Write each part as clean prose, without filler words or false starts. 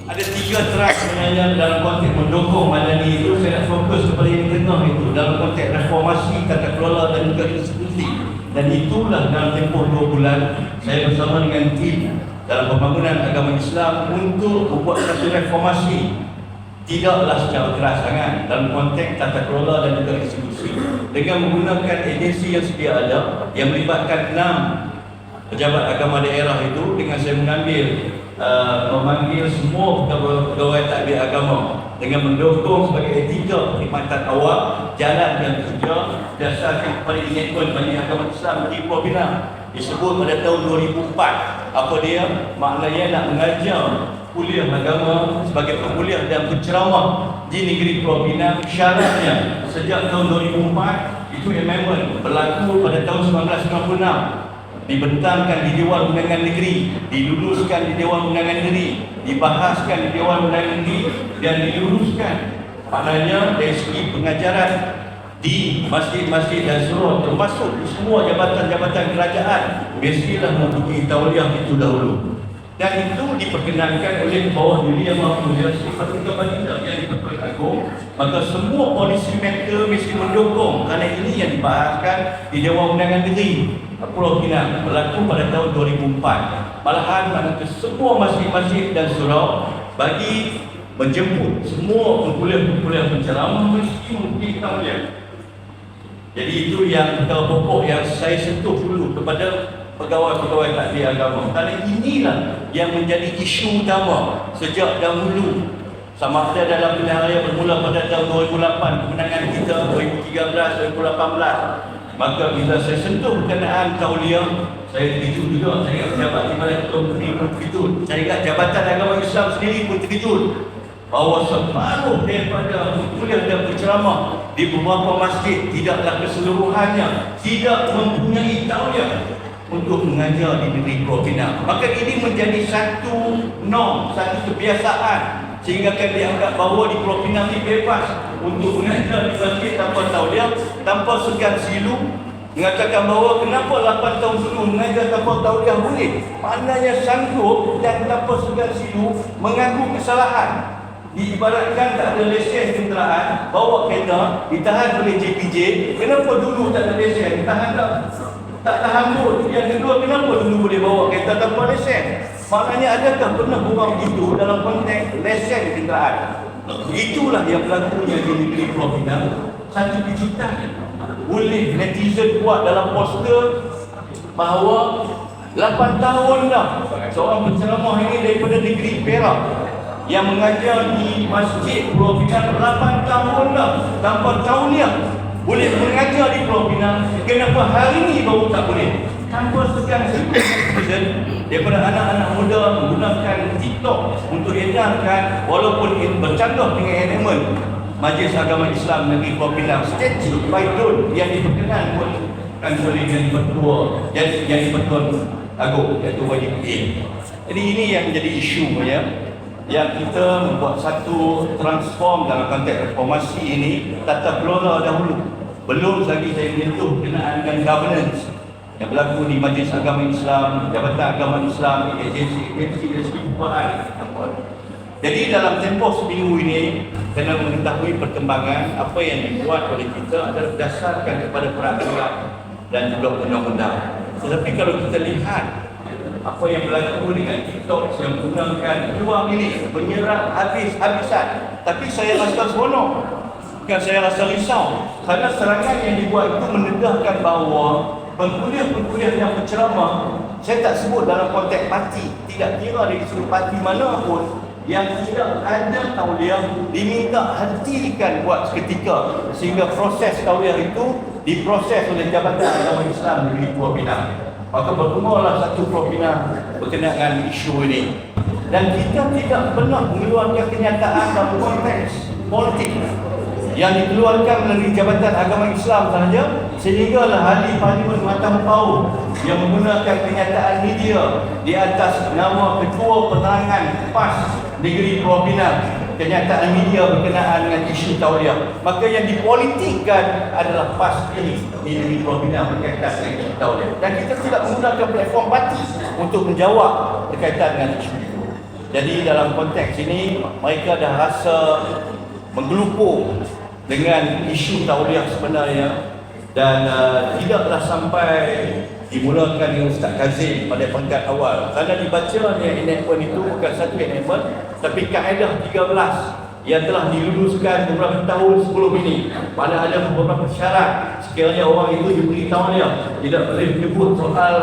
Ada tiga teras sebenarnya dalam konteks mendukung Madani itu. Saya nak fokus kepada yang tengah itu dalam konteks reformasi tata kelola dan juga institusi. Dan itulah dalam tempoh 2 bulan saya bersama dengan tim dalam pembangunan agama Islam untuk membuat satu reformasi, tidaklah secara keras sangat dalam konteks tata kelola dan juga institusi, dengan menggunakan agensi yang sedia ada yang melibatkan 6 pejabat agama daerah itu, dengan saya mengambil memanggil semua pegawai takbir agama dengan mendukung sebagai etika perkhidmatan awal jalan dan kerja berdasarkan kepada komitmen bagi agama Islam di Pulau Pinang disebut pada tahun 2004. Apa dia? Maknanya nak mengajar kuliah agama sebagai penguliah dan penceramah di negeri Pulau Pinang. Syaratnya sejak tahun 2004 itu amendment berlaku pada tahun 1996, dibentangkan di Dewan Undangan Negeri, diluluskan di Dewan Undangan Negeri, dibahaskan di Dewan Undangan Negeri dan diluluskan. Maknanya dari segi pengajaran di masjid-masjid dan surau, termasuk di semua jabatan-jabatan kerajaan, mestilah mempunyai tauliah itu dahulu. Dan itu diperkenankan oleh bawah diri yang Maha Mulia Fatwa Baginda yang di-Pertuan Agong. Maka semua policy maker mesti mendukung, kerana ini yang dibahaskan di Dewan Undangan Negeri Pulau Pinang berlaku pada tahun 2004. Malahan manakala semua masjid-masjid dan surau bagi menjemput semua pengkuliah-pengkuliah penceramah mesti mempunyai tauliah. Jadi itu yang perkara pokok yang saya sentuh dulu kepada pegawai-pegawai takbir agama, kerana inilah yang menjadi isu utama sejak dahulu. Sama ada dalam pilihan raya bermula pada tahun 2008, kemenangan kita 2013, 2018. Maka bila saya sentuh berkenaan tauliah, saya terkejut juga. Saya ingat pejabat di Balai Ketua Menteri pun terkejut. Saya ingat Jabatan Agama Islam sendiri pun terkejut bahawa separuh daripada kuliah dan penceramah di beberapa masjid, tidaklah keseluruhannya, tidak mempunyai tauliah untuk mengajar di negeri Pulau Pinang. Maka ini menjadi satu norm, satu kebiasaan, sehingga akan dianggap bahawa di Pulau Pinang ini bebas untuk mengajar di masjid tanpa tauliah, tanpa segan silu. Mengatakan bahawa kenapa 8 tahun dulu mengajar tanpa tauliah boleh, maknanya sanggup dan tanpa segan silu mengaku kesalahan. Diibaratkan tak ada lesen kenderaan, bawa kereta ditahan oleh JPJ. Kenapa dulu tak ada lesen? Ditahan tak tahan pun. Yang kedua, kenapa dulu boleh bawa kereta tanpa lesen? Maknanya adakah pernah orang itu dalam konteks lesen kenderaan? Itulah yang berlakunya di negeri Pulau Pinang. Satu kejutan boleh netizen buat dalam poster bahawa 8 tahun dah seorang penceramah ini daripada negeri Perak yang mengajar di masjid Pulau Pinang 8 tahun dah tanpa tauliah boleh mengajar di Pulau Pinang. Kenapa hari ini baru tak boleh? Tanpa segan netizen daripada anak-anak muda menggunakan TikTok untuk edarkan, walaupun bercanggah dengan elemen Majlis Agama Islam Negeri Pulau Pinang, statue Baidun yang diperkenankan oleh Yang di-Pertuan Agong, iaitu YDPA. Jadi ini yang menjadi isu ya, yang kita membuat satu transform dalam konteks reformasi ini. Tata kelola dahulu, belum lagi saya menyentuh berkenaan dengan governance yang berlaku di Majlis Agama Islam, Jabatan Agama Islam, agensi-agensi dan sebagainya. Jadi dalam tempoh seminggu ini, kena mengetahui perkembangan apa yang dibuat oleh kita adalah berdasarkan kepada peraturan dan juga undang-undang. Tetapi kalau kita lihat apa yang berlaku dengan TikTok yang menggunakan peluang ini menyerang habis-habisan, tapi saya rasa seronok, bukan saya rasa risau, kerana serangan yang dibuat itu mendedahkan bahawa pengkuliah-pengkuliah yang penceramah, saya tak sebut dalam konteks parti, tidak kira dari sudut parti mana pun, yang tidak ada tauliah diminta hentikan buat seketika, sehingga proses tauliah itu diproses oleh Jabatan Agama Islam Negeri Pulau Pinang. Maka bermulalah satu Pulau Pinang berkenaan dengan isu ini. Dan kita tidak pernah mengeluarkan kenyataan dalam konteks politik yang dikeluarkan melalui Jabatan Agama Islam sahaja, sehinggalah ahli Parlimen Matan Pau yang menggunakan kenyataan media di atas nama Ketua Penerangan PAS Negeri Pulau Pinang, kenyataan media berkenaan dengan isu tauliah. Maka yang dipolitikkan adalah PAS ini di Negeri Pulau Pinang berkaitan dengan isu tauliah. Dan kita tidak menggunakan platform parti untuk menjawab berkaitan dengan isu itu. Jadi dalam konteks ini mereka dah rasa menggelupur dengan isu tauliah sebenarnya, dan tidaklah sampai dimulakan dengan Ustaz Kazim pada peringkat awal, kerana dibaca enactment itu bukan satu enactment tapi kaedah 13 yang telah diluluskan beberapa tahun sebelum ini. Mana ada beberapa syarat sekiranya orang itu diberi tauliah, tidak boleh menyebut soal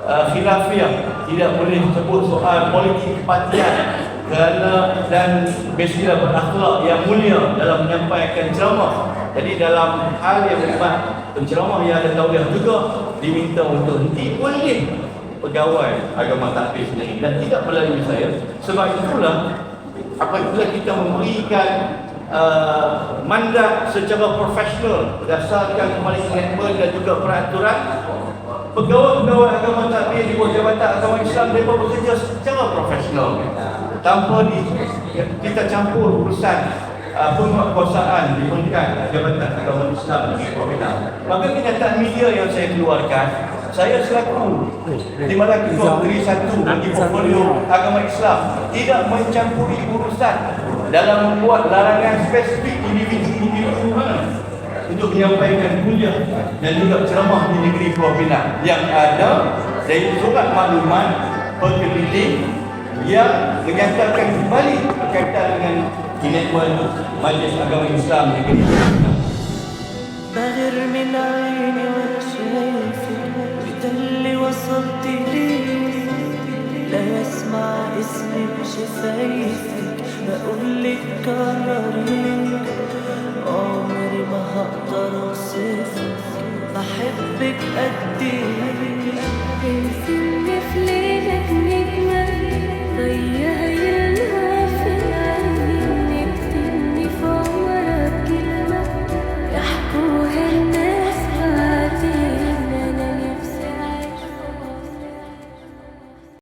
khilafiyah, tidak boleh sebut soal politik kepartian, kerana dan mestilah berakhlak yang mulia dalam menyampaikan ceramah. Jadi dalam hal yang berhubungan penceramah yang ada tauliah juga diminta untuk henti oleh pegawai agama takfir sendiri dan tidak melalui saya. Sebab itulah apabila kita memberikan mandat secara profesional berdasarkan kembali enactment dan juga peraturan, pegawai-pegawai agama takfir di bawah Jabatan Agama Islam mereka bekerja secara profesional tanpa kita campur urusan penguasaan di peringkat Jabatan Agama Islam di Provinsi. Maka kenyataan media yang saya keluarkan, saya selaku di mana Ketua Menteri Satu di portfolio agama Islam tidak mencampuri urusan dalam membuat larangan spesifik individu untuk menyampaikan kuliah dan juga ceramah di negeri Pulau Pinang. Yang ada dari surat maklumat pekelilih yang menyatakan kembali berkaitan dengan enactment Majlis Agama Islam di negeri Pulau Pinang. بغير من عيني وانا شايفك وده اللي وصلت ليه، لا يسمع اسمي بشفايفك بقولك كرري، عمري ما هقدر اوصفك بحبك قد ايه.